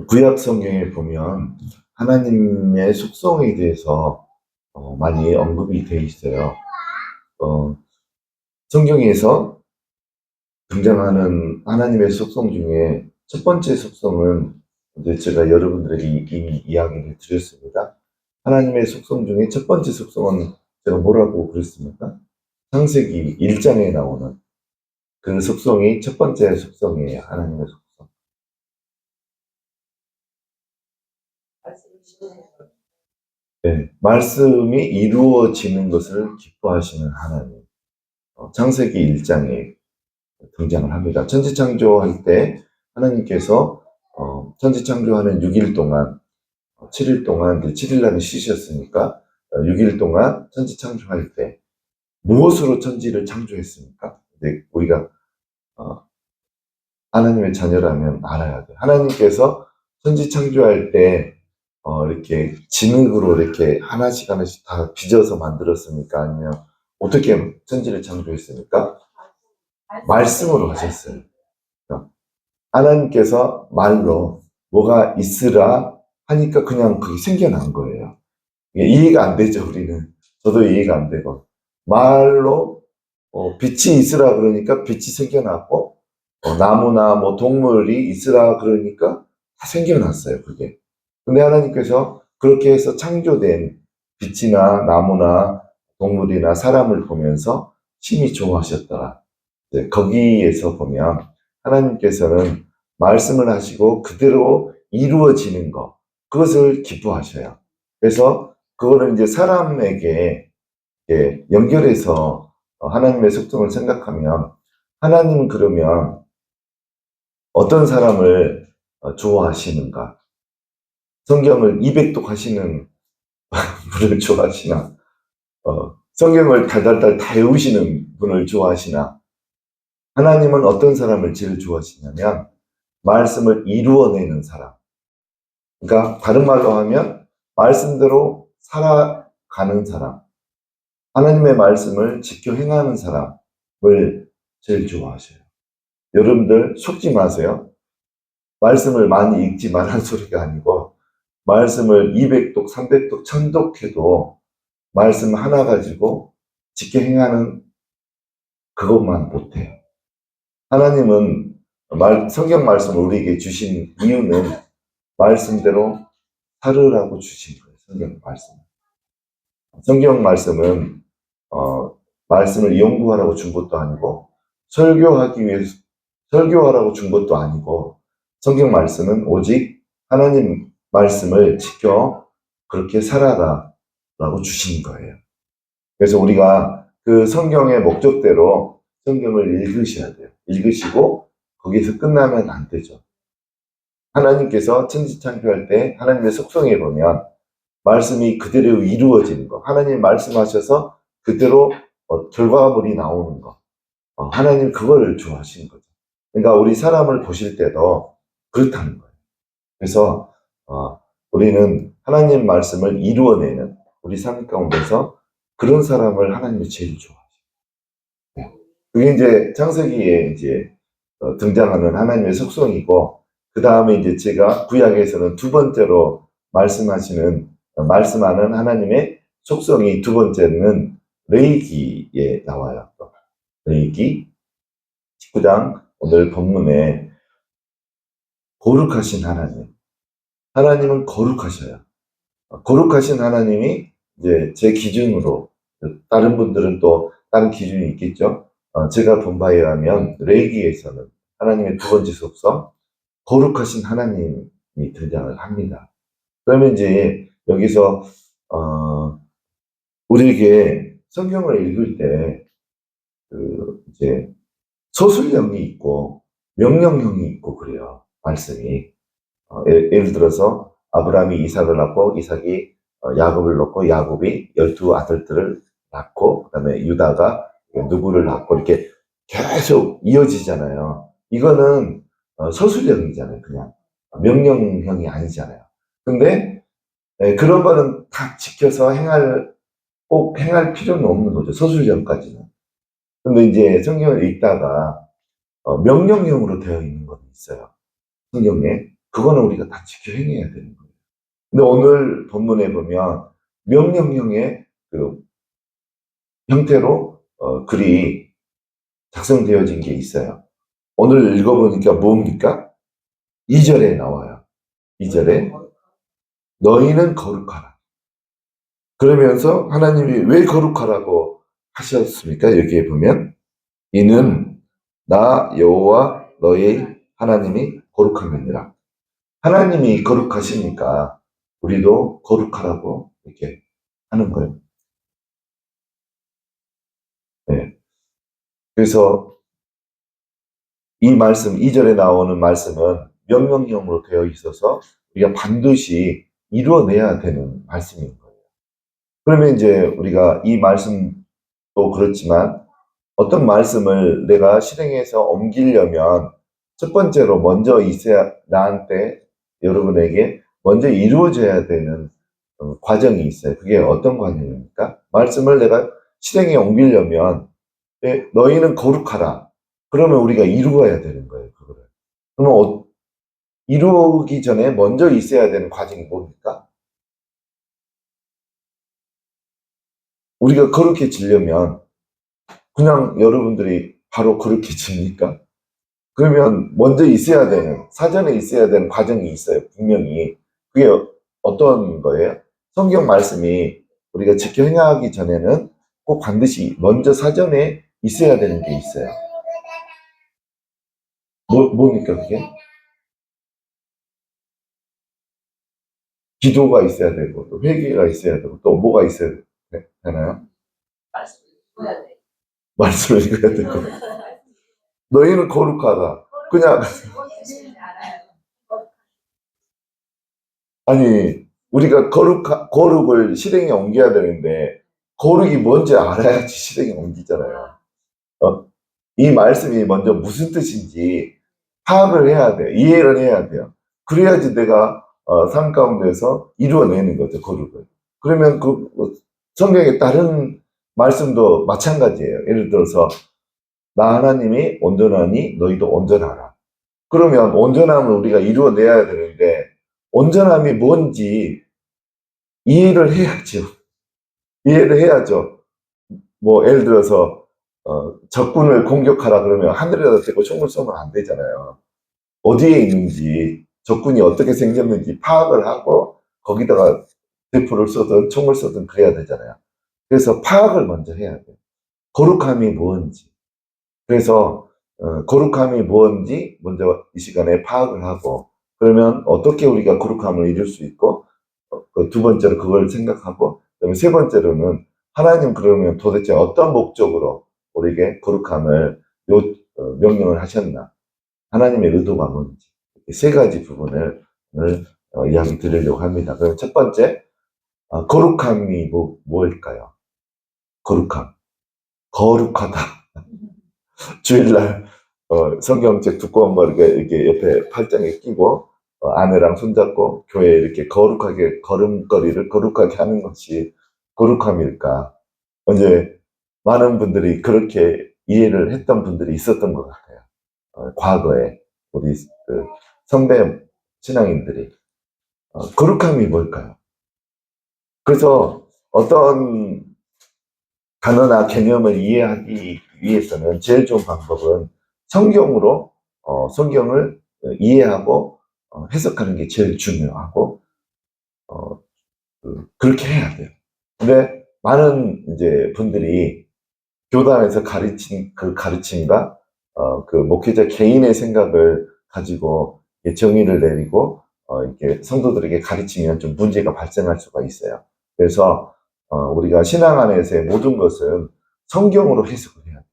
구약 성경에 보면 하나님의 속성에 대해서 많이 언급이 되어 있어요. 어, 성경에서 등장하는 하나님의 속성 중에 첫 번째 속성은 이제 제가 여러분들에게 이미 이야기를 드렸습니다. 하나님의 속성 중에 첫 번째 속성은 제가 뭐라고 그랬습니까? 창세기 1장에 나오는 그 속성이 첫 번째 속성이에요. 하나님의 속성. 네, 말씀이 이루어지는 것을 기뻐하시는 하나님. 창세기 1장에 등장을 합니다. 천지창조할 때 하나님께서 천지창조하는 6일 동안 7일 동안 7일 날은 쉬셨으니까 6일 동안 천지창조할 때 무엇으로 천지를 창조했습니까? 근데 우리가 어, 하나님의 자녀라면 알아야 돼요. 하나님께서 천지창조할 때 이렇게 진흙으로 이렇게 하나씩 하나씩 다 빚어서 만들었습니까? 아니면 어떻게 천지를 창조했습니까? 말씀으로 하셨어요. 하나님께서 말로 뭐가 있으라 하니까 그냥 그게 생겨난 거예요. 이해가 안 되죠, 우리는. 저도 이해가 안 되고. 말로 빛이 있으라 그러니까 빛이 생겨났고, 나무나 뭐 동물이 있으라 그러니까 다 생겨났어요, 그게. 근데 하나님께서 그렇게 해서 창조된 빛이나 나무나 동물이나 사람을 보면서 심히 좋아하셨더라. 거기에서 보면 하나님께서는 말씀을 하시고 그대로 이루어지는 것, 그것을 기뻐하셔요. 그래서 그거를 이제 사람에게 연결해서 하나님의 속성을 생각하면 하나님은 그러면 어떤 사람을 좋아하시는가? 성경을 200독 하시는 분을 좋아하시나? 성경을 달달달 다 외우시는 분을 좋아하시나? 하나님은 어떤 사람을 제일 좋아하시냐면 말씀을 이루어내는 사람. 그러니까 다른 말로 하면 말씀대로 살아가는 사람. 하나님의 말씀을 지켜 행하는 사람을 제일 좋아하셔요. 여러분들 속지 마세요. 말씀을 많이 읽지 말라는 소리가 아니고 말씀을 200독, 300독, 1000독 해도 말씀 하나 가지고 지켜 행하는 그것만 못해요. 하나님은 성경 말씀을 우리에게 주신 이유는 말씀대로 살으라고 주신 거예요. 성경 말씀. 성경 말씀은 말씀을 연구하라고 준 것도 아니고 설교하기 위해서 설교하라고 준 것도 아니고 성경 말씀은 오직 하나님 말씀을 지켜 그렇게 살아라라고 주신 거예요. 그래서 우리가 그 성경의 목적대로 성경을 읽으셔야 돼요. 읽으시고 거기서 끝나면 안 되죠. 하나님께서 천지창조할 때 하나님의 속성에 보면 말씀이 그대로 이루어지는 거, 하나님 말씀하셔서 그대로 결과물이 나오는 거, 하나님 그걸 좋아하시는 거죠. 그러니까 우리 사람을 보실 때도 그렇다는 거예요. 그래서 우리는 하나님 말씀을 이루어내는 우리 삶 가운데서 그런 사람을 하나님이 제일 좋아하시죠. 그게 이제 창세기에 이제 등장하는 하나님의 속성이고, 그 다음에 이제 제가 구약에서는 두 번째로 말씀하는 하나님의 속성이 두 번째는 레위기에 나와요. 레위기 19장 오늘 본문에 거룩하신 하나님. 하나님은 거룩하셔요. 거룩하신 하나님이 이제 제 기준으로, 다른 분들은 또 다른 기준이 있겠죠. 제가 본 바에 의하면 레위기에서는 하나님의 두 번째 속성, 거룩하신 하나님이 등장을 합니다. 그러면 이제 여기서 우리에게 성경을 읽을 때 이제 서술형이 있고 명령형이 있고 그래요. 말씀이. 예를 들어서 아브라함이 이삭을 낳고 이삭이 야곱을 낳고 야곱이 12 아들들을 낳고 그다음에 유다가 누구를 낳고 이렇게 계속 이어지잖아요. 이거는 서술형이잖아요. 그냥 명령형이 아니잖아요. 근데 그런 거는 다 지켜서 꼭 행할 필요는 없는 거죠. 서술형까지는. 근데 이제 성경을 읽다가 명령형으로 되어 있는 것이 있어요. 성경에. 그거는 우리가 다 지켜 행해야 되는 거예요. 근데 오늘 본문에 보면 명령형의 그 형태로 글이 작성되어진 게 있어요. 오늘 읽어보니까 뭡니까? 2절에 나와요. 2절에 너희는 거룩하라. 그러면서 하나님이 왜 거룩하라고 하셨습니까? 여기에 보면 이는 나 여호와 너희 하나님이 거룩함이니라. 하나님이 거룩하시니까 우리도 거룩하라고 이렇게 하는 거예요. 네. 그래서 이 말씀, 2절에 나오는 말씀은 명령형으로 되어 있어서 우리가 반드시 이루어내야 되는 말씀인 거예요. 그러면 이제 우리가 이 말씀도 그렇지만 어떤 말씀을 내가 실행해서 옮기려면 첫 번째로 먼저 있어야, 나한테, 여러분에게 먼저 이루어져야 되는 과정이 있어요. 그게 어떤 과정입니까? 말씀을 내가 실행에 옮기려면 너희는 거룩하라. 그러면 우리가 이루어야 되는 거예요. 그거를. 그러면 이루기 전에 먼저 있어야 되는 과정이 뭡니까? 우리가 거룩해지려면 그냥 여러분들이 바로 거룩해집니까? 그러면 먼저 있어야 되는, 사전에 있어야 되는 과정이 있어요. 분명히. 그게 어떤 거예요? 성경 말씀이 우리가 지켜 행하기 전에는 꼭 반드시 먼저 사전에 있어야 되는 게 있어요. 뭡니까 그게? 기도가 있어야 되고, 또 회개가 있어야 되고, 또 뭐가 있어야 되나요? 말씀을 읽어야 되고. 너희는 거룩하다. 그냥, 아니, 우리가 거룩을 실행에 옮겨야 되는데, 거룩이 뭔지 알아야지 실행에 옮기잖아요. 이 말씀이 먼저 무슨 뜻인지 파악을 해야 돼요. 이해를 해야 돼요. 그래야지 내가 삶 가운데서 이루어내는 거죠, 거룩을. 그러면 성경의 다른 말씀도 마찬가지예요. 예를 들어서 나 하나님이 온전하니 너희도 온전하라. 그러면 온전함을 우리가 이루어내야 되는데 온전함이 뭔지 이해를 해야죠. 이해를 해야죠. 뭐 예를 들어서 적군을 공격하라 그러면 하늘에다 대고 총을 쏘면 안 되잖아요. 어디에 있는지, 적군이 어떻게 생겼는지 파악을 하고 거기다가 대포를 쏘든 총을 쏘든 그래야 되잖아요. 그래서 파악을 먼저 해야 돼요. 거룩함이 뭔지. 그래서 거룩함이 뭔지 먼저 이 시간에 파악을 하고, 그러면 어떻게 우리가 거룩함을 이룰 수 있고, 두 번째로 그걸 생각하고, 그다음에 세 번째로는 하나님 그러면 도대체 어떤 목적으로 우리에게 거룩함을 명령을 하셨나? 하나님의 의도가 뭔지. 세 가지 부분을 오늘 이야기 드리려고 합니다. 그럼 첫 번째, 거룩함이 뭘까요? 거룩함. 거룩하다. 주일날 성경책 두꺼운 거 이렇게 옆에 팔짱에 끼고 아내랑 손잡고 교회에 이렇게 거룩하게 걸음걸이를 거룩하게 하는 것이 거룩함일까? 이제 많은 분들이 그렇게 이해를 했던 분들이 있었던 것 같아요. 과거에 우리 선배 신앙인들이 거룩함이 뭘까요? 그래서 어떤 단어나 개념을 이해하기 위해서는 제일 좋은 방법은 성경을 이해하고 해석하는 게 제일 중요하고 그렇게 해야 돼요. 근데 많은 이제 분들이 교단에서 가르친 그 가르침과 그 목회자 개인의 생각을 가지고 정의를 내리고 이렇게 성도들에게 가르치면 좀 문제가 발생할 수가 있어요. 그래서 우리가 신앙 안에서의 모든 것은 성경으로 해석을 해야 돼요.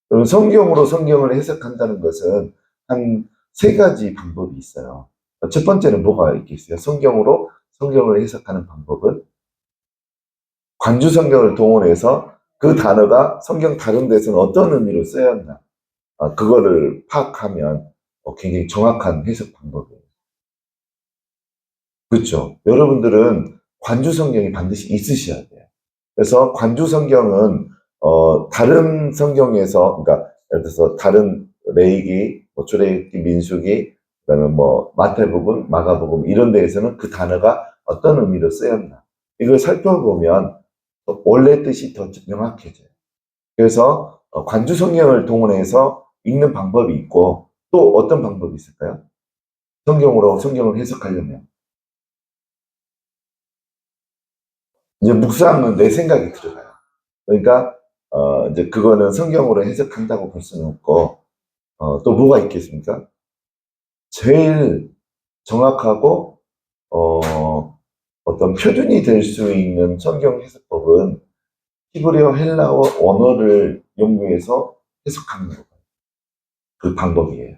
그럼 성경으로 성경을 해석한다는 것은 한 세 가지 방법이 있어요. 첫 번째는 뭐가 있겠어요? 성경으로 성경을 해석하는 방법은 관주 성경을 동원해서 그 단어가 성경 다른 데서는 어떤 의미로 쓰였나 그거를 파악하면 굉장히 정확한 해석 방법이에요. 그렇죠. 여러분들은 관주 성경이 반드시 있으셔야 돼요. 그래서 관주 성경은 다른 성경에서, 그러니까 예를 들어서 다른 레위기, 출애굽기, 민수기, 그다음에 뭐 마태복음, 마가복음 이런 데에서는 그 단어가 어떤 의미로 쓰였나 이걸 살펴보면 원래 뜻이 더 명확해져요. 그래서 관주 성경을 동원해서 읽는 방법이 있고 또 어떤 방법이 있을까요? 성경으로 성경을 해석하려면 이제 묵상은 내 생각이 들어가요. 그러니까 이제 그거는 성경으로 해석한다고 볼 수는 없고 또 뭐가 있겠습니까? 제일 정확하고 어떤 표준이 될 수 있는 성경 해석법은 히브리어 헬라어 언어를 연구해서 해석하는 거예요. 그 방법이에요.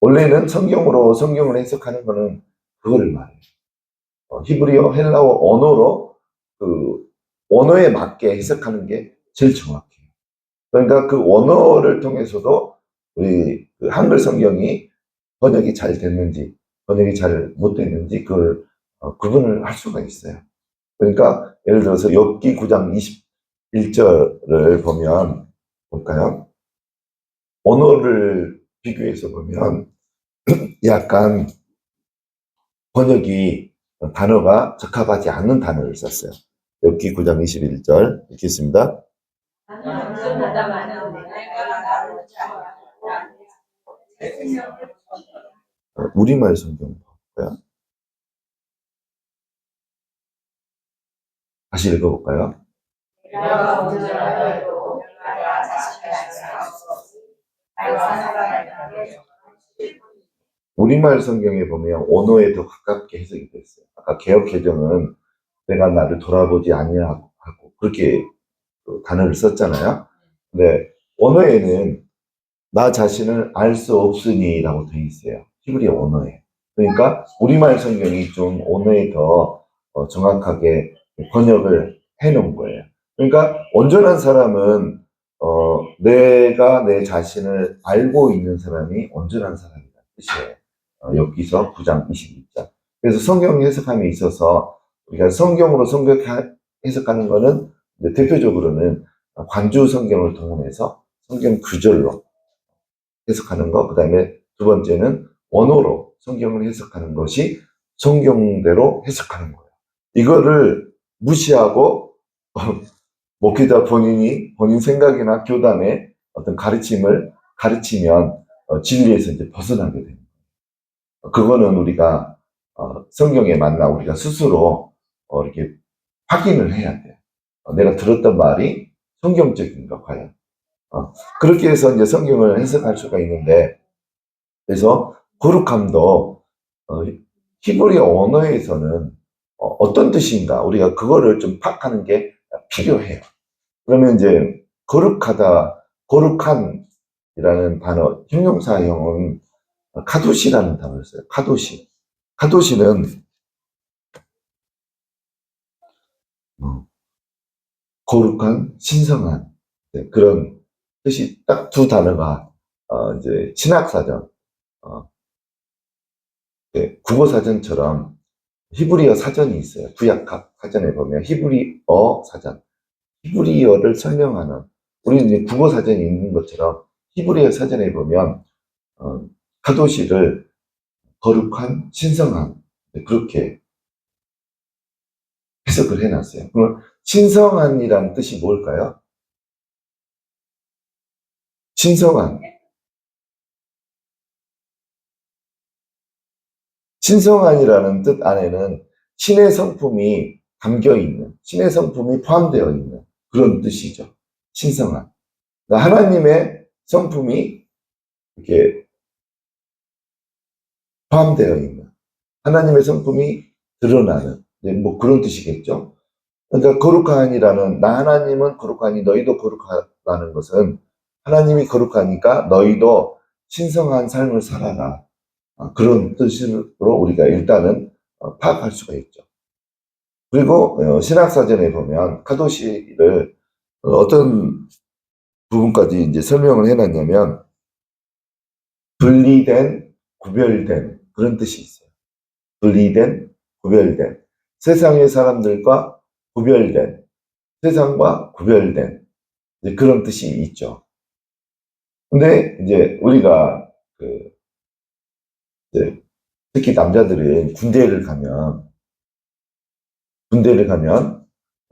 원래는 성경으로 성경을 해석하는 거는 그거를 말해요. 히브리어 헬라어 언어로 그 언어에 맞게 해석하는 게 제일 정확해요. 그러니까 그 언어를 통해서도 우리 그 한글 성경이 번역이 잘 됐는지 번역이 잘 못 됐는지 그걸 구분을 할 수가 있어요. 그러니까 예를 들어서 욥기 9장 21절을 보면 볼까요? 언어를 비교해서 보면 약간 번역이 단어가 적합하지 않는 단어를 썼어요. 욥기 9장 21절 읽겠습니다. 우리말 성경 볼까요? 다시 읽어볼까요? 우리말 성경에 보면 언어에 더 가깝게 해석이 됐어요. 아까 개역개정은 내가 나를 돌아보지 아니하고 그렇게 그 단어를 썼잖아요. 근데 언어에는 나 자신을 알 수 없으니라고 되어 있어요. 히브리 언어에. 그러니까 우리말 성경이 좀 언어에 더 정확하게 번역을 해놓은 거예요. 그러니까 온전한 사람은 내가 내 자신을 알고 있는 사람이 온전한 사람이라는 뜻이에요. 욥기서 9장 22절. 그래서 성경 해석함에 있어서 우리가 성경으로 성경 해석하는 거는 대표적으로는 관주 성경을 동원해서 성경 구절로 해석하는 것, 그 다음에 두 번째는 언어로 성경을 해석하는 것이 성경대로 해석하는 거예요. 이거를 무시하고 목회자 본인이 본인 생각이나 교단의 어떤 가르침을 가르치면 진리에서 이제 벗어나게 됩니다. 그거는 우리가 성경에 맞나 우리가 스스로 이렇게 확인을 해야 돼요. 내가 들었던 말이 성경적인가 과연. 그렇게 해서 이제 성경을 해석할 수가 있는데, 그래서 거룩함도 히브리 언어에서는 어떤 뜻인가 우리가 그거를 좀 파악하는 게 필요해요. 그러면 이제 거룩하다, 거룩한이라는 단어, 형용사형은 카도시라는 단어를 써요. 카도시. 카도시는 거룩한, 신성한 그런 뜻이 딱 두 단어가 이제 신학사전, 국어 사전처럼 히브리어 사전이 있어요. 구약학 사전에 보면 히브리어 사전, 히브리어를 설명하는 우리는 이제 국어 사전이 있는 것처럼 히브리어 사전에 보면 카도시를 거룩한, 신성한 그렇게 해석을 해놨어요. 그럼 신성한이라는 뜻이 뭘까요? 신성한. 신성한이라는 뜻 안에는 신의 성품이 담겨 있는, 신의 성품이 포함되어 있는 그런 뜻이죠. 신성한. 그러니까 하나님의 성품이 이렇게 포함되어 있는, 하나님의 성품이 드러나는, 뭐 그런 뜻이겠죠. 그러니까 거룩한이라는, 나 하나님은 거룩하니 너희도 거룩하다는 것은 하나님이 거룩하니까 너희도 신성한 삶을 살아라. 그런 뜻으로 우리가 일단은 파악할 수가 있죠. 그리고 신학사전에 보면 카도시를 어떤 부분까지 이제 설명을 해놨냐면 분리된, 구별된 그런 뜻이 있어요. 분리된, 구별된 세상의 사람들과 구별된, 세상과 구별된 그런 뜻이 있죠. 근데 이제 우리가 그 이제 특히 남자들은 군대를 가면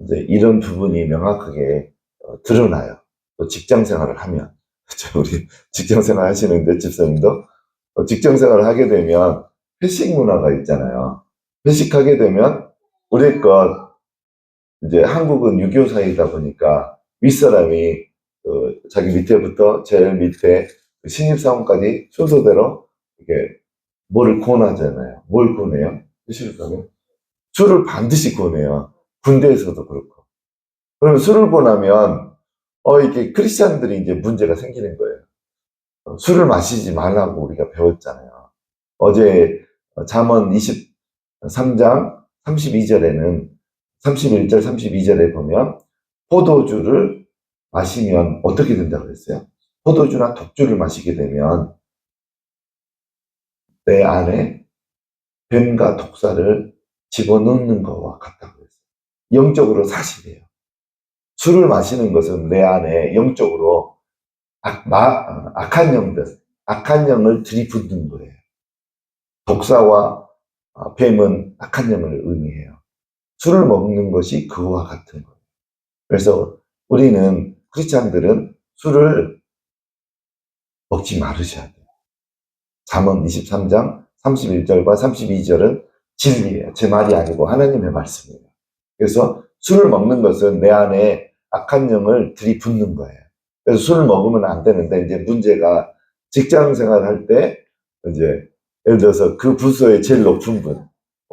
이제 이런 부분이 명확하게 드러나요. 또 직장 생활을 하면. 그쵸? 우리 직장 생활 하시는데 집사님도 직장 생활을 하게 되면 회식 문화가 있잖아요. 회식하게 되면 우리 것 이제 한국은 유교 사회이다 보니까 윗사람이 자기 밑에부터 제일 밑에 그 신입사원까지 순서대로 이렇게 뭐를 권하잖아요. 뭘 권해요? 회식을 가면 술을 반드시 권해요. 군대에서도 그렇고. 그러면 술을 권하면 이게 크리스찬들이 이제 문제가 생기는 거예요. 술을 마시지 말라고 우리가 배웠잖아요. 어제 잠언 23장 32절에는 31절 32절에 보면 포도주를 마시면 어떻게 된다고 그랬어요? 포도주나 독주를 마시게 되면 내 안에 뱀과 독사를 집어넣는 것과 같다고 그랬어요. 영적으로 사실이에요. 술을 마시는 것은 내 안에 영적으로 악한 영을 들이붓는 거예요. 독사와 뱀은 악한 영을 의미해요. 술을 먹는 것이 그와 같은 거예요. 그래서 우리는 크리스찬들은 술을 먹지 말으셔야 돼요. 잠언 23장 31절과 32절은 진리예요. 제 말이 아니고 하나님의 말씀이에요. 그래서 술을 먹는 것은 내 안에 악한 영을 들이붓는 거예요. 그래서 술을 먹으면 안 되는데 이제 문제가 직장 생활할 때 이제 예를 들어서 그 부서의 제일 높은 분,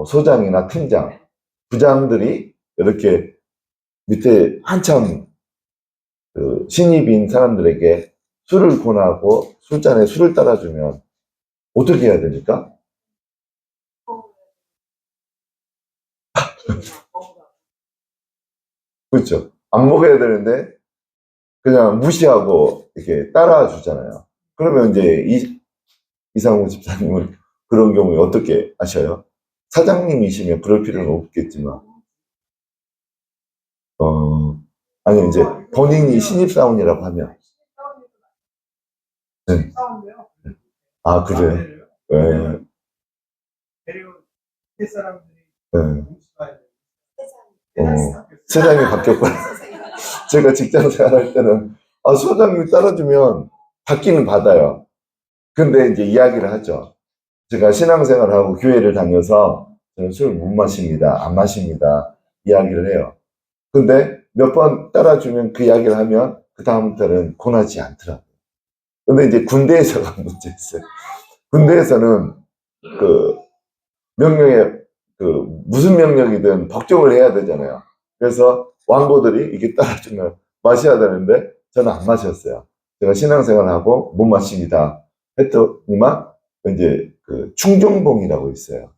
소장이나 팀장, 부장들이 이렇게 밑에 한참 그 신입인 사람들에게 술을 권하고 술잔에 술을 따라주면 어떻게 해야 됩니까? 그렇죠. 안 먹어야 되는데 그냥 무시하고 이렇게 따라 주잖아요. 그러면 이제 이상우 집사님은 그런 경우에 어떻게 하셔요? 사장님이시면 그럴 필요는 없겠지만, 아니 이제 본인이 신입사원이라고 하면, 네. 아 그래요? 네. 네. 세상이 바뀌었구나. 제가 직장 생활할 때는 소장님이 따라주면 받기는 받아요. 근데 이제 이야기를 하죠. 제가 신앙생활하고 교회를 다녀서 저는 술을 못 마십니다. 안 마십니다. 이야기를 해요. 근데 몇 번 따라주면 그 이야기를 하면 그 다음부터는 권하지 않더라고요. 근데 이제 군대에서가 문제였어요. 군대에서는 그 명령에 무슨 명령이든 복종을 해야 되잖아요. 그래서 왕고들이 이게 따라주면 마셔야 되는데 저는 안 마셨어요. 제가 신앙생활하고 못 마십니다. 했더니만 이제 그 충정봉이라고 있어요.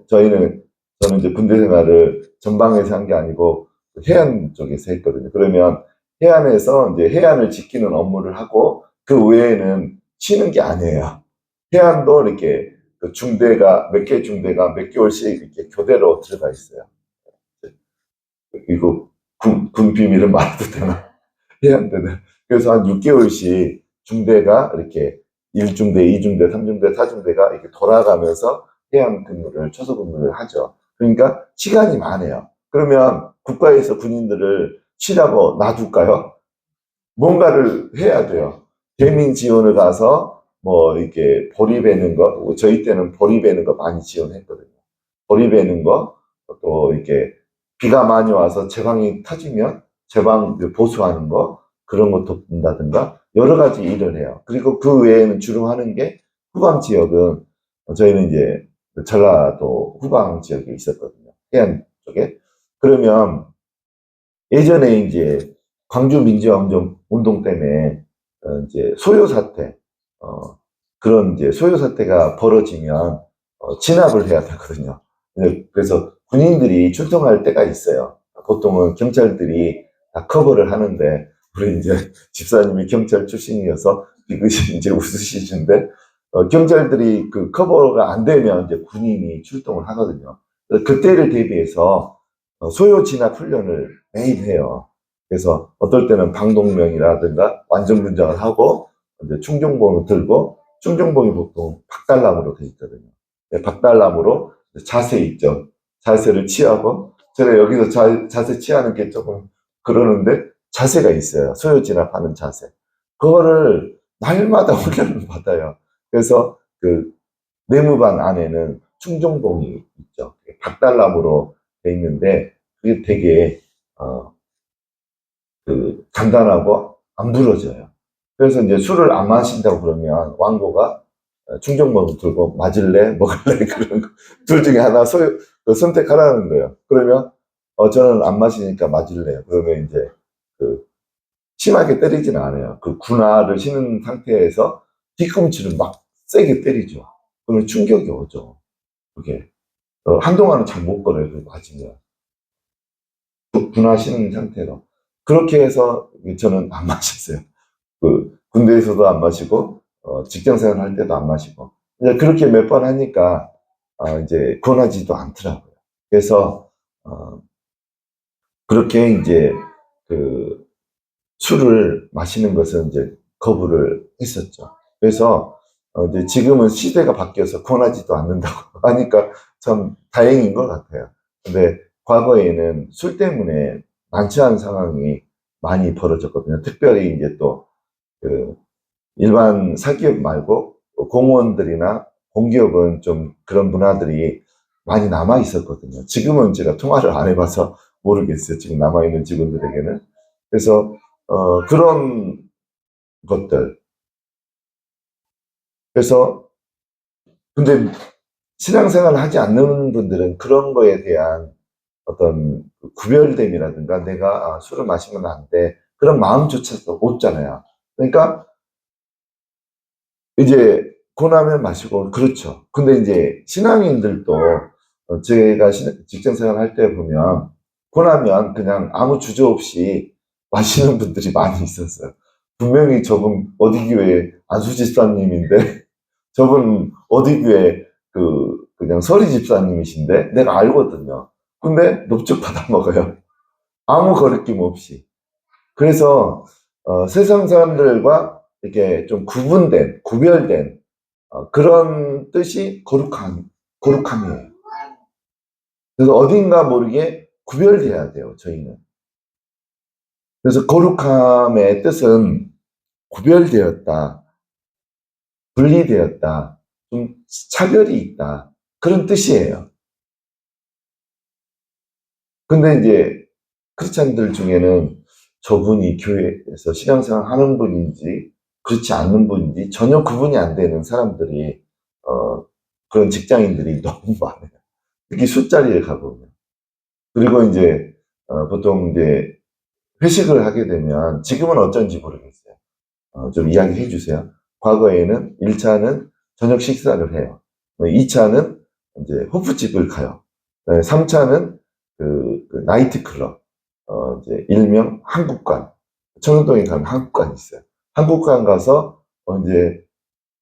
저는 이제 군대 생활을 전방에서 한 게 아니고 해안 쪽에서 했거든요. 그러면 해안에서 이제 해안을 지키는 업무를 하고 그 외에는 쉬는 게 아니에요. 해안도 이렇게 그 중대가 몇 개 중대가 몇 개월씩 이렇게 교대로 들어가 있어요. 이거 군 비밀을 말해도 되나? 해안대는 그래서 한 6개월씩 중대가 이렇게 1중대, 2중대, 3중대, 4중대가 이렇게 돌아가면서 해안 근무를 초소 근무를 하죠. 그러니까 시간이 많아요. 그러면 국가에서 군인들을 쉬라고 놔둘까요? 뭔가를 해야 돼요. 대민 지원을 가서 뭐 이렇게 보리 베는 거, 저희 때는 보리 베는 거 많이 지원했거든요. 보리 베는 거, 또 이렇게 비가 많이 와서 제방이 터지면 제방 보수하는 거, 그런 것도 본다든가 여러 가지 일을 해요. 그리고 그 외에는 주로 하는 게 후방 지역은 저희는 이제 전라도 후방 지역에 있었거든요. 해안 쪽에. 그러면 예전에 이제 광주 민주화 운동 때문에 이제 소요 사태, 그런 이제 소요 사태가 벌어지면 진압을 해야 되거든요. 그래서 군인들이 출동할 때가 있어요. 보통은 경찰들이 다 커버를 하는데 우리 이제 집사님이 경찰 출신이어서 이것이 이제 웃으시는데 경찰들이 그 커버가 안 되면 이제 군인이 출동을 하거든요. 그때를 대비해서 소요 진압 훈련을 매일 해요. 그래서 어떨 때는 방독면이라든가 완전군장을 하고 이제 충정봉을 들고 충정봉이 보통 박달나무로 되어 있거든요. 네, 박달나무로 자세 있죠. 자세를 취하고, 제가 여기서 자세 취하는 게 조금 그러는데, 자세가 있어요. 소요 진압하는 자세. 그거를 날마다 훈련을 받아요. 그래서 그 내무반 안에는 충정봉이 있죠. 박달나무로 돼 있는데, 그게 되게, 간단하고 안 부러져요. 그래서 이제 술을 안 마신다고 그러면 왕고가 충정봉을 들고 맞을래? 먹을래? 그런 둘 중에 하나 선택하라는 거예요. 그러면 저는 안 마시니까 맞을래요. 그러면 이제 그 심하게 때리지는 않아요. 그 군화를 신은 상태에서 뒤꿈치를 막 세게 때리죠. 그러면 충격이 오죠. 그게 한동안은 잘 못 걸어요. 그 맞으면 군화 신은 상태로 그렇게 해서 저는 안 마셨어요. 그 군대에서도 안 마시고 직장 생활 할 때도 안 마시고 이제 그렇게 몇 번 하니까 이제 권하지도 않더라고요. 그래서 그렇게 이제 그 술을 마시는 것은 이제 거부를 했었죠. 그래서 이제 지금은 시대가 바뀌어서 권하지도 않는다고 하니까 참 다행인 것 같아요. 근데 과거에는 술 때문에 만취한 상황이 많이 벌어졌거든요. 특별히 이제 또 그 일반 사기업 말고 공무원들이나 공기업은 좀 그런 문화들이 많이 남아 있었거든요. 지금은 제가 통화를 안 해봐서 모르겠어요. 지금 남아있는 직원들에게는. 그래서 그런 것들. 그래서 근데 신앙생활을 하지 않는 분들은 그런 거에 대한 어떤 구별됨이라든가 내가 술을 마시면 안 돼. 그런 마음조차도 없잖아요. 그러니까 이제 고나면 마시고 그렇죠. 근데 이제 신앙인들도 제가 직장 생활 할 때 보면 고나면 그냥 아무 주저 없이 마시는 분들이 많이 있었어요. 분명히 저분 어디 교회 안수 집사님인데 저분 어디 교회 그냥 서리 집사님이신데 내가 알거든요. 근데 넙죽 받아 먹어요. 아무 거리낌 없이. 그래서 세상 사람들과 이렇게 좀 구별된 그런 뜻이 거룩함이에요. 그래서 어딘가 모르게 구별돼야 돼요, 저희는. 그래서 거룩함의 뜻은 구별되었다, 분리되었다, 좀 차별이 있다, 그런 뜻이에요. 근데 이제 크리스찬들 중에는 저분이 교회에서 신앙생활 하는 분인지 그렇지 않는 분인지 전혀 구분이 안 되는 사람들이 그런 직장인들이 너무 많아요. 특히 술자리에 가보면. 그리고 이제 보통 이제 회식을 하게 되면 지금은 어쩐지 모르겠어요. 좀 이야기해 주세요. 과거에는 1차는 저녁 식사를 해요. 2차는 이제 호프집을 가요. 3차는 그 나이트클럽, 이제 일명 한국관, 청운동에 가면 한국관이 있어요. 한국관 가서 이제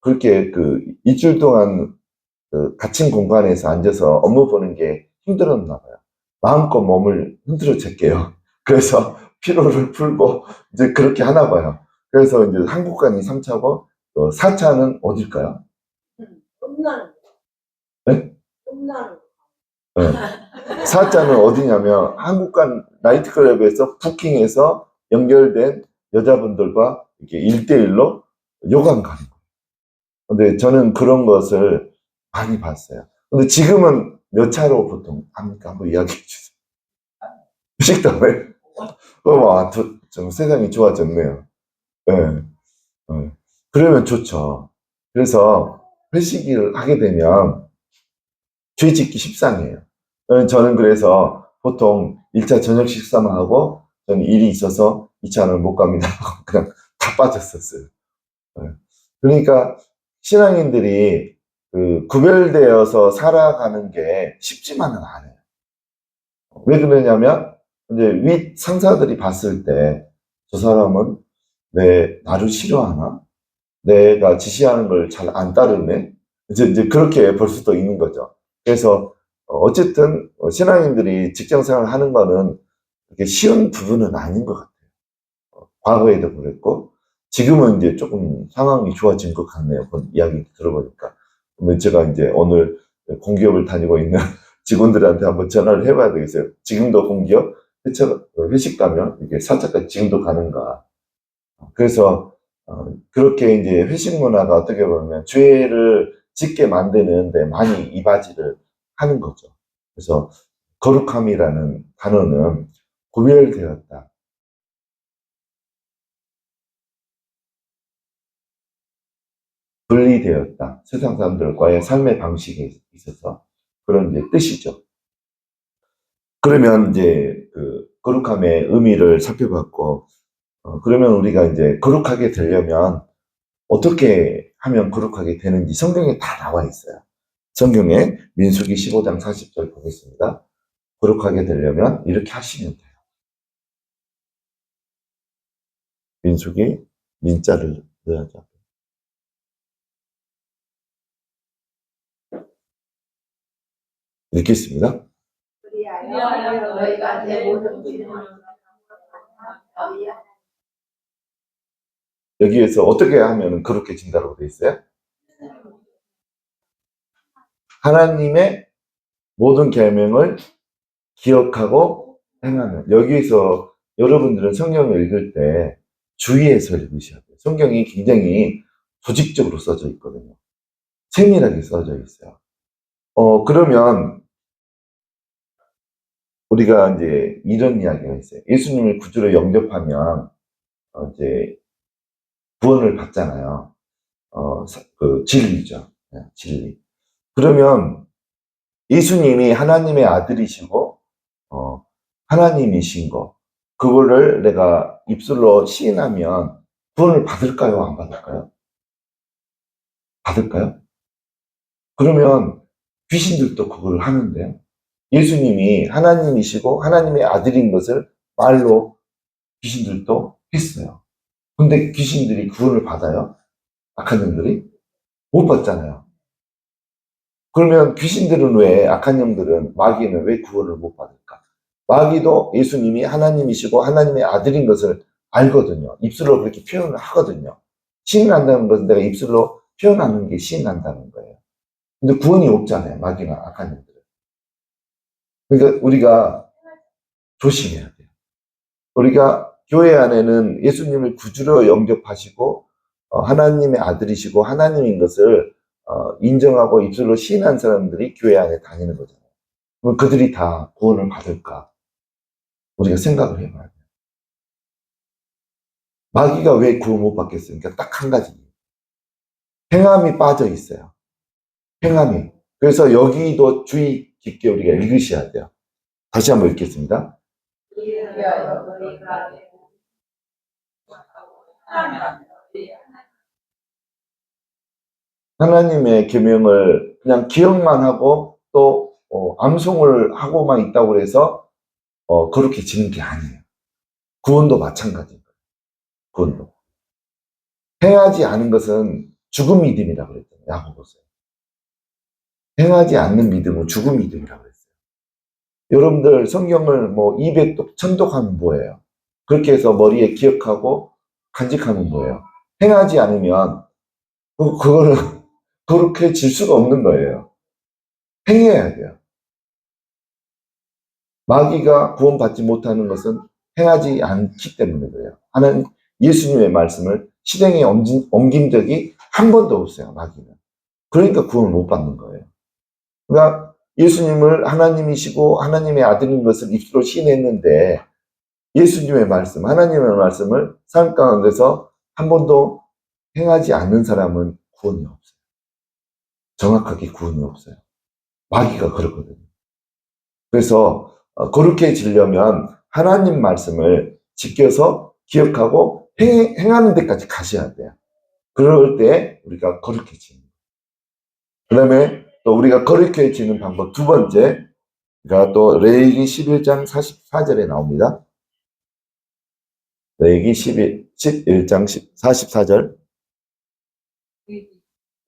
그렇게 그 일주일 동안 그 갇힌 공간에서 앉아서 업무 보는 게 힘들었나 봐요. 마음껏 몸을 흔들어 챈게요. 그래서 피로를 풀고 이제 그렇게 하나 봐요. 그래서 이제 한국관이 3차고 4차는 어딜까요? 끝나는 네? 끝나는 네. 4차는 어디냐면 한국관 나이트클럽에서 부킹해서 연결된 여자분들과 이렇게 1대1로 요강 가는 거예요. 근데 저는 그런 것을 많이 봤어요. 근데 지금은 몇 차로 보통 합니까? 한번 이야기해 주세요. 식당을? 와, 좀 세상이 좋아졌네요. 네, 네. 그러면 좋죠. 그래서 회식을 하게 되면 죄 짓기 십상이에요. 저는 그래서 보통 1차 저녁 식사만 하고 저는 일이 있어서 2차는 못 갑니다. 그냥 다 빠졌었어요. 네. 그러니까 신앙인들이 구별되어서 살아가는 게 쉽지만은 않아요. 왜 그러냐면 이제 윗 상사들이 봤을 때 저 사람은 나를 싫어하나? 내가 지시하는 걸 잘 안 따르네? 이제 그렇게 볼 수도 있는 거죠. 그래서 어쨌든 신앙인들이 직장 생활을 하는 거는 그렇게 쉬운 부분은 아닌 것 같아요. 과거에도 그랬고 지금은 이제 조금 상황이 좋아진 것 같네요. 그 이야기 들어보니까. 그러면 제가 이제 오늘 공기업을 다니고 있는 직원들한테 한번 전화를 해봐야 되겠어요. 지금도 공기업 회식 가면 이게 사차까지 지금도 가는가. 그래서 그렇게 이제 회식 문화가 어떻게 보면 죄를 짓게 만드는데 많이 이바지를 하는 거죠. 그래서 거룩함이라는 단어는 구별되었다. 분리되었다. 세상 사람들과의 삶의 방식에 있어서 그런 이제 뜻이죠. 그러면 이제 그 거룩함의 의미를 살펴봤고, 그러면 우리가 이제 거룩하게 되려면 어떻게 하면 거룩하게 되는지 성경에 다 나와 있어요. 성경에 민수기 15장 40절 보겠습니다. 거룩하게 되려면 이렇게 하시면 돼요. 민수기 민자를 넣어야죠. 읽겠습니다. 그리하여 너희가 내 모든 믿음을 여기에서 어떻게 하면 거룩해진다고 되어 있어요? 하나님의 모든 계명을 기억하고 행하는. 여기에서 여러분들은 성경을 읽을 때 주의해서 읽으셔야 돼요. 성경이 굉장히 조직적으로 써져 있거든요. 세밀하게 써져 있어요. 그러면 우리가 이제 이런 이야기가 있어요. 예수님을 구주로 영접하면 이제 구원을 받잖아요. 그 진리죠. 네, 진리. 그러면 예수님이 하나님의 아들이시고 하나님이신 거 그거를 내가 입술로 시인하면 구원을 받을까요? 안 받을까요? 받을까요? 그러면 귀신들도 그걸 하는데요. 예수님이 하나님이시고 하나님의 아들인 것을 말로 귀신들도 했어요. 근데 귀신들이 구원을 받아요? 악한 영들이? 못 받잖아요. 그러면 귀신들은 왜, 악한 영들은, 마귀는 왜 구원을 못 받을까? 마귀도 예수님이 하나님이시고 하나님의 아들인 것을 알거든요. 입술로 그렇게 표현을 하거든요. 시인한다는 것은 내가 입술로 표현하는 게 시인한다는 거예요. 근데 구원이 없잖아요. 마귀나 악한 영들은. 그러니까 우리가 조심해야 돼요. 우리가 교회 안에는 예수님을 구주로 영접하시고 하나님의 아들이시고 하나님인 것을 인정하고 입술로 시인한 사람들이 교회 안에 다니는 거잖아요. 그럼 그들이 다 구원을 받을까? 우리가 생각을 해봐야 돼요. 마귀가 왜 구원 못 받겠습니까? 딱 한 가지. 행함이 빠져 있어요. 행함이. 그래서 여기도 주의 깊게 우리가 읽으셔야 돼요. 다시 한번 읽겠습니다. 하나님의 계명을 그냥 기억만 하고 또 암송을 하고만 있다고 해서 그렇게 지는 게 아니에요. 구원도 마찬가지인 거예요. 구원도. 행하지 않은 것은 죽은 믿음이라고 그랬잖아요. 야고보서에. 행하지 않는 믿음은 죽은 믿음이라고 그랬어요. 여러분들 성경을 뭐 200독, 1000독 하면 뭐예요? 그렇게 해서 머리에 기억하고 간직하면 뭐예요? 행하지 않으면 그거는 거룩해질 수가 없는 거예요. 행해야 돼요. 마귀가 구원받지 못하는 것은 행하지 않기 때문에 그래요. 하나님 예수님의 말씀을 실행에 옮긴 적이 한 번도 없어요. 마귀는. 그러니까 구원을 못 받는 거예요. 그러니까 예수님을 하나님이시고 하나님의 아들인 것을 입술로 시인했는데 예수님의 말씀, 하나님의 말씀을 삶 가운데서 한 번도 행하지 않는 사람은 구원이 없어요. 정확하게 구원이 없어요. 마귀가 그렇거든요. 그래서 거룩해지려면 하나님 말씀을 지켜서 기억하고 행하는 데까지 가셔야 돼요. 그럴 때 우리가 거룩해지는 거예요. 그 다음에 또 우리가 거룩해지는 방법 두 번째가 또 레위기 11장 44절에 나옵니다. 레위기 11장 44절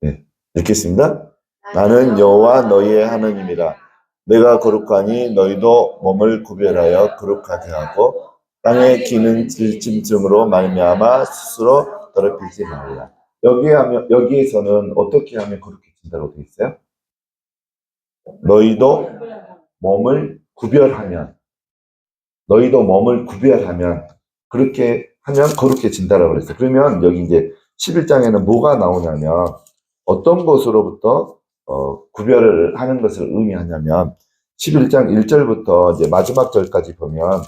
네, 읽겠습니다. 나는 여호와 너희의 하나님이라. 내가 거룩하니 너희도 몸을 구별하여 거룩하게 하고 땅에 기는 질짐승으로 말미암아 스스로 더럽히지 말라. 여기에서는 어떻게 하면 거룩해진다고 되어 있어요? 너희도 몸을 구별하면, 그렇게 하면 거룩해진다라고 그랬어요. 그러면 여기 이제 11장에는 뭐가 나오냐면, 어떤 것으로부터 구별을 하는 것을 의미하냐면, 11장 1절부터 이제 마지막 절까지 보면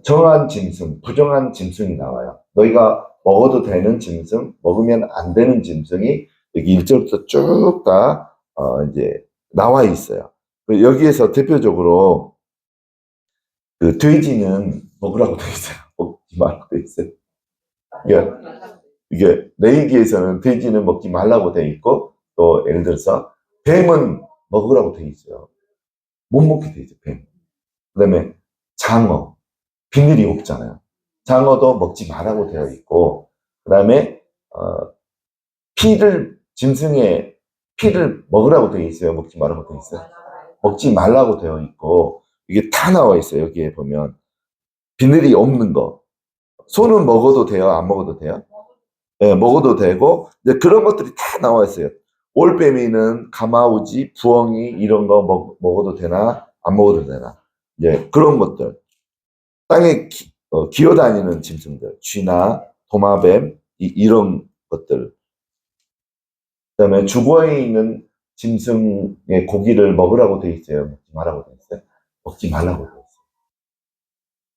정한 짐승, 부정한 짐승이 나와요. 너희가 먹어도 되는 짐승, 먹으면 안 되는 짐승이 여기 1절부터 쭉 다 이제 나와 있어요. 여기에서 대표적으로 그 돼지는 먹으라고 돼 있어요. 먹지 말라고 돼 있어요. 이게 레위기에서는 돼지는 먹지 말라고 돼 있고, 또 예를 들어서 뱀은 먹으라고 돼 있어요. 못 먹게 돼 있죠, 뱀. 그다음에 장어, 비늘이 없잖아요. 장어도 먹지 말라고 되어 있고, 그다음에 짐승의 피를 먹으라고 되어 있어요. 먹지 말라고 되어 있어요. 먹지 말라고 되어 있고, 이게 다 나와 있어요. 여기에 보면 비늘이 없는 거. 소는 먹어도 돼요? 안 먹어도 돼요? 네, 먹어도 되고, 이제 그런 것들이 다 나와 있어요. 올빼미는 가마우지, 부엉이 이런 거 먹어도 되나? 안 먹어도 되나? 이제 그런 것들. 땅에 기어다니는 짐승들, 쥐나 도마뱀 이런 것들. 그다음에 주거에 있는 짐승의 고기를 먹으라고 돼 있어요. 먹지 말라고 돼 있어요. 먹지 말라고 돼 있어요.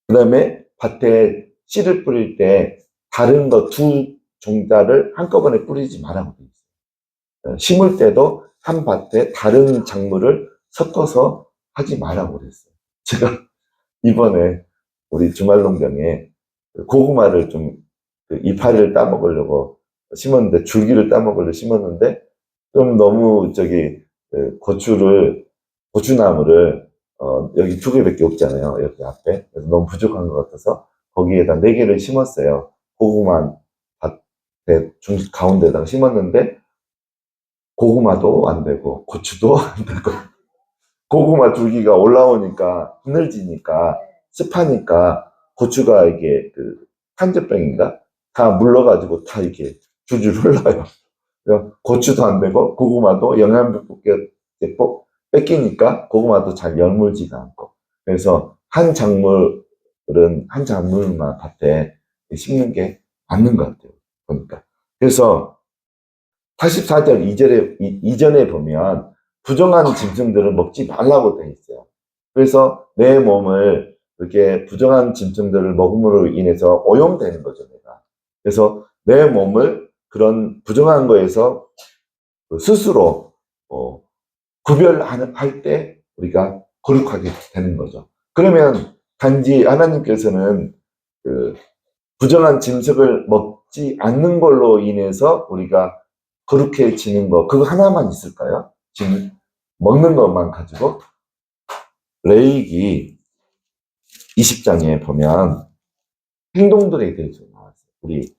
그다음에 밭에 씨를 뿌릴 때 다른 거 두 종자를 한꺼번에 뿌리지 말라고 돼 있어요. 심을 때도 한 밭에 다른 작물을 섞어서 하지 말라고 그랬어요. 제가 이번에 우리 주말농장에 고구마를 좀 이파리를 따먹으려고 심었는데, 줄기를 따먹으려고 심었는데, 좀 너무 고추나무를 여기 2개밖에 없잖아요. 여기 앞에. 그래서 너무 부족한 것 같아서 거기에다 4개를 심었어요. 고구마 밭에 가운데다가 심었는데, 고구마도 안 되고 고추도 안 되고, 고구마 줄기가 올라오니까 흐늘지니까 습하니까 고추가 이게 탄저병인가 다 물러가지고 다 이렇게 줄줄 흘러요. 고추도 안 되고 고구마도 영양분 뺏기니까 고구마도 잘 열물지가 않고, 그래서 한 작물만 밭에 심는 게 맞는 것 같아요. 보니까. 그래서 84절 이전에 보면 부정한 짐승들을 먹지 말라고 되어 있어요. 그래서 내 몸을 이렇게 부정한 짐승들을 먹음으로 인해서 오염되는 거죠, 내가. 그래서 내 몸을 그런 부정한 거에서 스스로 구별할 때 우리가 거룩하게 되는 거죠. 그러면 단지 하나님께서는 그 부정한 짐승을 먹지 않는 걸로 인해서 우리가 거룩해지는 거, 그거 하나만 있을까요? 지금 먹는 것만 가지고? 레위기 20장에 보면 행동들에 대해서 나왔어요. 우리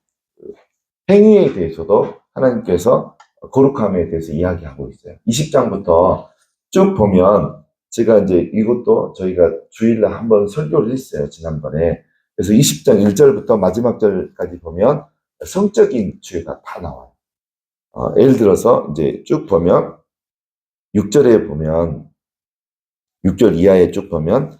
행위에 대해서도 하나님께서 거룩함에 대해서 이야기하고 있어요. 20장부터 쭉 보면, 제가 이제 이것도 저희가 주일날 한번 설교를 했어요, 지난번에. 그래서 20장 1절부터 마지막 절까지 보면 성적인 주의가 다 나와요. 예를 들어서 이제 쭉 보면 6절에 보면 6절 이하에 쭉 보면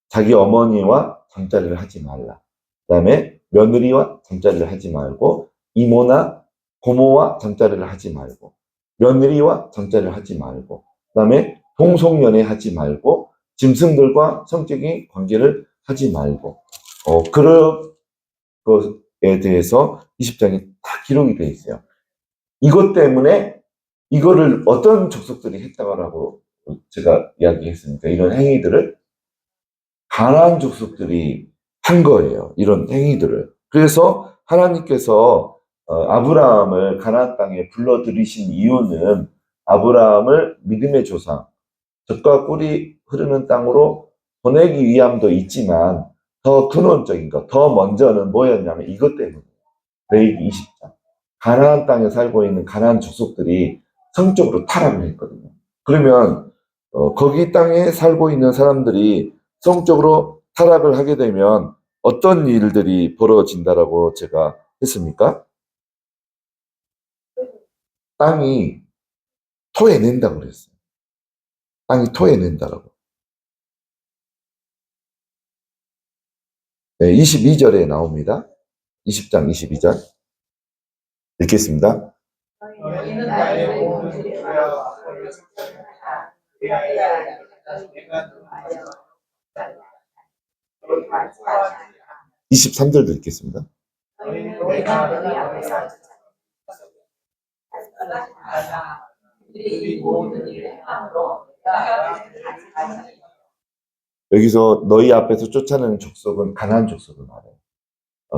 자기 어머니와 잠자리를 하지 말라. 그다음에 며느리와 잠자리를 하지 말고, 이모나 고모와 잠자리를 하지 말고, 며느리와 잠자리를 하지 말고, 그다음에 동성연애 하지 말고, 짐승들과 성적인 관계를 하지 말고, 그런 것에 대해서 20장에 다 기록이 되어 있어요. 이것 때문에 이거를 어떤 족속들이 했다고 제가 이야기했으니까, 이런 행위들을 가나안 족속들이 한 거예요. 이런 행위들을. 그래서 하나님께서 아브라함을 가나안 땅에 불러들이신 이유는 아브라함을 믿음의 조상, 젖과 꿀이 흐르는 땅으로 보내기 위함도 있지만, 더 근원적인 것, 더 먼저는 뭐였냐면 이것 때문이에요. 레위기 20장. 가나안 땅에 살고 있는 가나안 족속들이 성적으로 타락을 했거든요. 그러면 거기 땅에 살고 있는 사람들이 성적으로 타락을 하게 되면 어떤 일들이 벌어진다라고 제가 했습니까? 땅이 토해낸다고 그랬어요. 땅이 토해낸다라고. 네, 22절에 나옵니다. 20장 22절. 읽겠습니다. 너희는 나의 몸을 주여 그를 지켜라. 그래야 내가 너희하여 23절도 읽겠습니다. 너희는 내가 너희 앞에서 이 모든 일을 함으로 여기서 너희 앞에서 쫓아내는 족속은 가나안 족속을 말해요.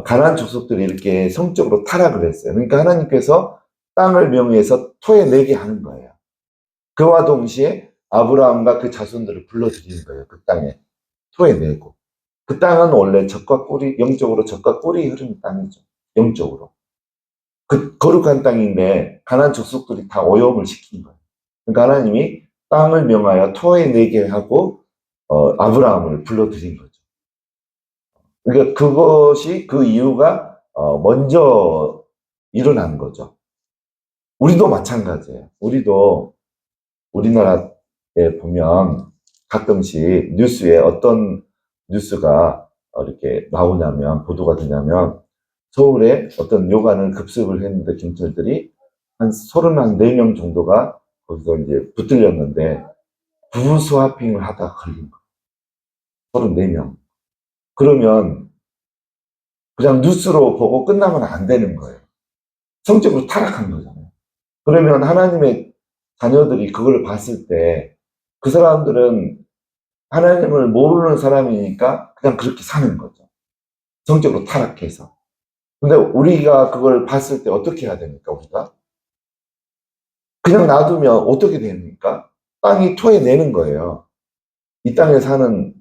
가나안 족속들이 이렇게 성적으로 타락을 했어요. 그러니까 하나님께서 땅을 명의해서 토해내게 하는 거예요. 그와 동시에 아브라함과 그 자손들을 불러들이는 거예요. 그 땅에 토해내고. 그 땅은 원래 적과 꿀이, 영적으로 적과 꿀이 흐르는 땅이죠. 영적으로. 그 거룩한 땅인데 가나안 족속들이 다 오염을 시킨 거예요. 그러니까 하나님이 땅을 명하여 토해내게 하고 아브라함을 불러들인 거죠. 그러니까 그것이 그 이유가 먼저 일어난 거죠. 우리도 마찬가지예요. 우리도 우리나라에 보면 가끔씩 뉴스에 어떤 뉴스가 이렇게 나오냐면 보도가 되냐면 서울에 어떤 요관을 급습을 했는데 경찰들이 한 34명 정도가 거기서 이제 붙들렸는데 부부 스와핑을 하다가 걸린 거예요. 34명. 그러면 그냥 뉴스로 보고 끝나면 안 되는 거예요. 성적으로 타락한 거잖아요. 그러면 하나님의 자녀들이 그걸 봤을 때 그 사람들은 하나님을 모르는 사람이니까 그냥 그렇게 사는 거죠. 성적으로 타락해서. 근데 우리가 그걸 봤을 때 어떻게 해야 됩니까, 우리가? 그냥 놔두면 어떻게 됩니까? 땅이 토해내는 거예요. 이 땅에 사는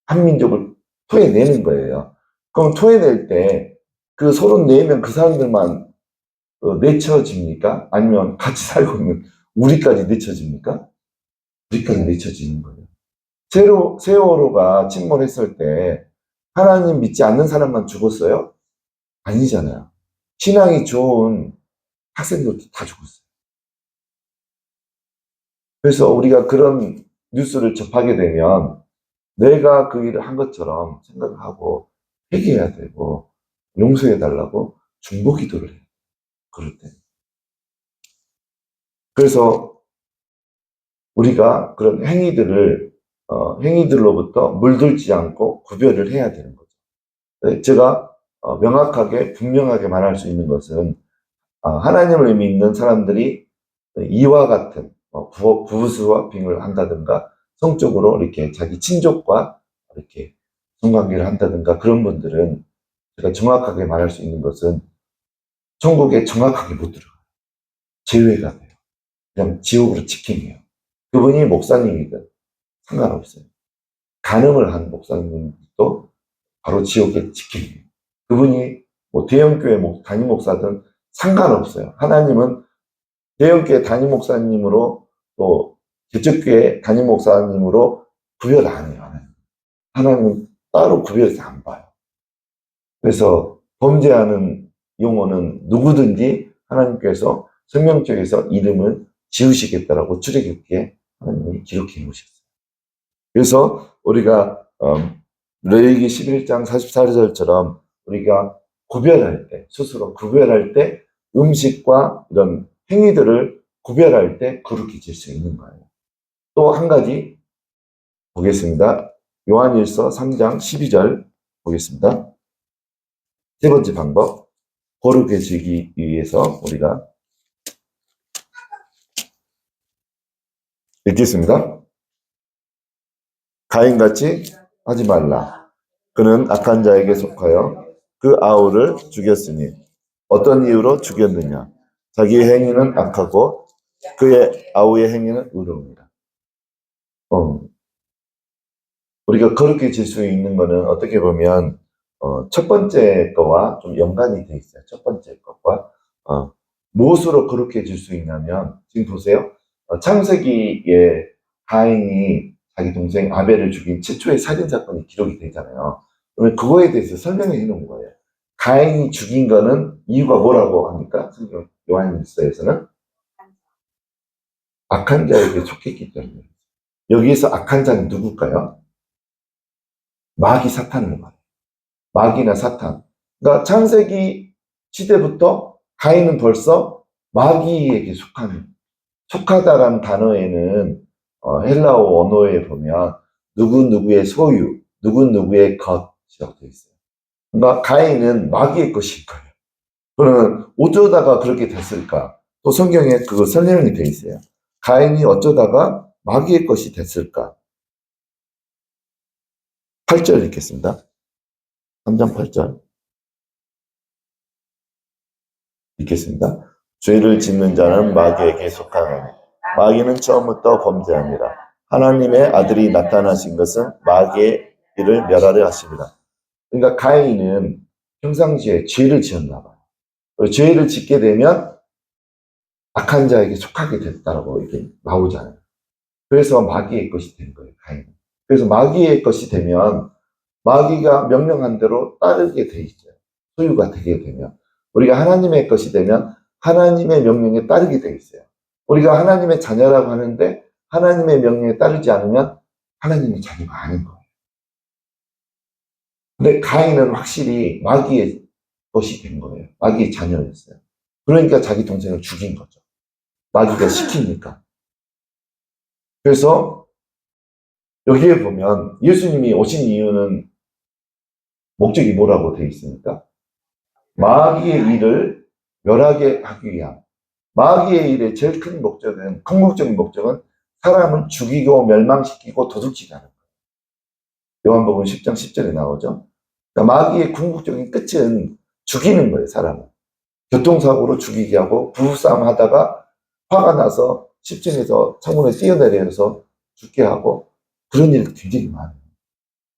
한민족을 토해내는 거예요. 그럼 토해낼 때 그 34명 그 사람들만 내쳐집니까? 아니면 같이 살고 있는 우리까지 내쳐집니까? 우리까지 내쳐지는 거예요. 세월호가 침몰했을 때 하나님 믿지 않는 사람만 죽었어요? 아니잖아요. 신앙이 좋은 학생들도 다 죽었어요. 그래서 우리가 그런 뉴스를 접하게 되면 내가 그 일을 한 것처럼 생각을 하고 회개해야 되고 용서해 달라고 중보 기도를 해요. 그럴 때. 그래서 우리가 그런 행위들로부터 물들지 않고 구별을 해야 되는 거죠. 제가 명확하게 분명하게 말할 수 있는 것은 하나님을 믿는 사람들이 이와 같은 부부스와핑을 한다든가 성적으로 이렇게 자기 친족과 이렇게 성관계를 한다든가 그런 분들은 제가 정확하게 말할 수 있는 것은 천국에 정확하게 못 들어가요. 제외가 돼요. 그냥 지옥으로 직행해요. 그분이 목사님이든 상관없어요. 간음을 한 목사님도 바로 지옥에 직행해요. 그분이 뭐 대형교회 담임 목사든 상관없어요. 하나님은 대형교회 담임 목사님으로 또 개척교회 담임 목사님으로 구별 안 해요. 하나님은 따로 구별해서 안 봐요. 그래서 범죄하는 용어는 누구든지 하나님께서 성경책에서 이름을 지으시겠다라고 출애굽기에 하나님이 기록해 놓으셨어요. 그래서 우리가 레위기 11장 44절처럼 우리가 구별할 때 스스로 구별할 때 음식과 이런 행위들을 구별할 때 거룩해질 수 있는 거예요. 또 한 가지 보겠습니다. 요한일서 3장 12절 보겠습니다. 세 번째 방법, 거룩해지기 위해서 우리가 읽겠습니다. 가인같이 하지 말라. 그는 악한 자에게 속하여 그 아우를 죽였으니 어떤 이유로 죽였느냐? 자기의 행위는 악하고 그의 아우의 행위는 의로웁니다. 우리가 거룩해질 수 있는 거는 어떻게 보면 첫 번째 거와 좀 연관이 돼 있어요. 첫 번째 것과 무엇으로 거룩해질 수 있냐면 지금 보세요. 창세기에 가인이 자기 동생 아벨을 죽인 최초의 살인 사건이 기록이 되잖아요. 그러면 그거에 대해서 설명해 놓은 거예요. 가인이 죽인 거는 이유가 뭐라고 합니까? 성경 요한일서에서는 악한 자에게 속했기 때문에. 여기에서 악한 자는 누굴까요? 마귀 사탄을 말해요. 마귀나 사탄. 그러니까 창세기 시대부터 가인은 벌써 마귀에게 속하다라는 단어에는 헬라어 원어에 보면 누구누구의 소유, 누구누구의 것이라고 되어 있어요. 그러니까 가인은 마귀의 것인 거예요. 그러면 어쩌다가 그렇게 됐을까? 또 성경에 그거 설명이 되어 있어요. 가인이 어쩌다가 마귀의 것이 됐을까? 8절 읽겠습니다. 3장 8절 읽겠습니다. 죄를 짓는 자는 마귀에게 속하노니 마귀는 처음부터 범죄합니다. 하나님의 아들이 나타나신 것은 마귀의 일을 멸하려 하십니다. 그러니까 가인은 평상시에 죄를 지었나 봐요. 죄를 짓게 되면 악한 자에게 속하게 됐다라고 이렇게 나오잖아요. 그래서 마귀의 것이 된 거예요, 가인은. 그래서 마귀의 것이 되면 마귀가 명령한 대로 따르게 돼 있어요. 소유가 되게 되면. 우리가 하나님의 것이 되면 하나님의 명령에 따르게 돼 있어요. 우리가 하나님의 자녀라고 하는데 하나님의 명령에 따르지 않으면 하나님의 자녀가 아닌 거예요. 근데 가인은 확실히 마귀의 것이 된 거예요. 마귀의 자녀였어요. 그러니까 자기 동생을 죽인 거죠. 마귀가 시키니까. 그래서 여기에 보면 예수님이 오신 이유는 목적이 뭐라고 되어 있습니까? 마귀의 일을 멸하게 하기 위함. 마귀의 일의 제일 큰 목적은, 궁극적인 목적은 사람을 죽이고 멸망시키고 도둑질하는 거예요. 요한복음 10장 10절에 나오죠. 그러니까 마귀의 궁극적인 끝은 죽이는 거예요, 사람을. 교통사고로 죽이게 하고 부부싸움 하다가 화가 나서 10층에서 창문에 뛰어내려서 죽게 하고 그런 일이 굉장히 많아요.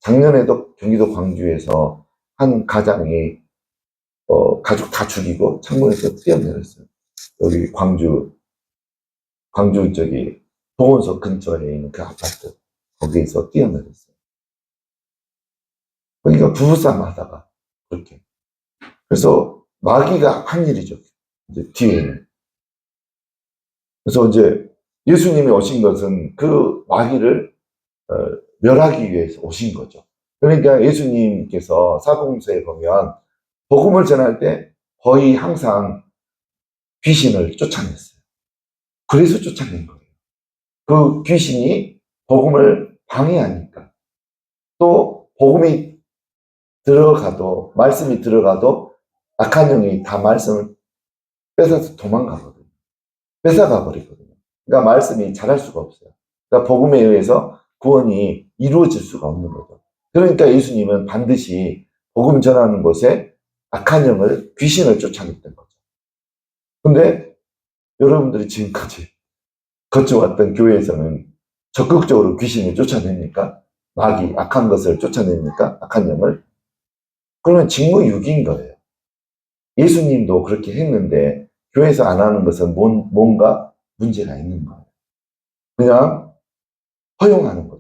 작년에도 경기도 광주에서 한 가장이 가족 다 죽이고 창문에서 뛰어내렸어요. 여기 광주 저기 보건소 근처에 있는 그 아파트 거기에서 뛰어내렸어요. 그러니까 부부싸움 하다가 그렇게. 그래서 마귀가 한 일이죠. 이제 뒤에는. 그래서 이제 예수님이 오신 것은 그 마귀를 멸하기 위해서 오신 거죠. 그러니까 예수님께서 사복음서에 보면 복음을 전할 때 거의 항상 귀신을 쫓아냈어요. 그래서 쫓아낸 거예요. 그 귀신이 복음을 방해하니까. 또 복음이 들어가도, 말씀이 들어가도 악한 영이 다 말씀을 뺏어서 도망가거든요. 뺏어가 버리거든요. 그러니까 말씀이 잘할 수가 없어요. 그러니까 복음에 의해서 구원이 이루어질 수가 없는 거죠. 그러니까 예수님은 반드시 복음 전하는 곳에 악한 영을, 귀신을 쫓아냈던 거죠. 근데 여러분들이 지금까지 거쳐왔던 교회에서는 적극적으로 귀신을 쫓아냅니까? 마귀, 악한 것을 쫓아냅니까? 악한 영을? 그러면 직무유기인 거예요. 예수님도 그렇게 했는데 교회에서 안 하는 것은 뭔가 문제가 있는 거예요. 그냥 허용하는 거예요.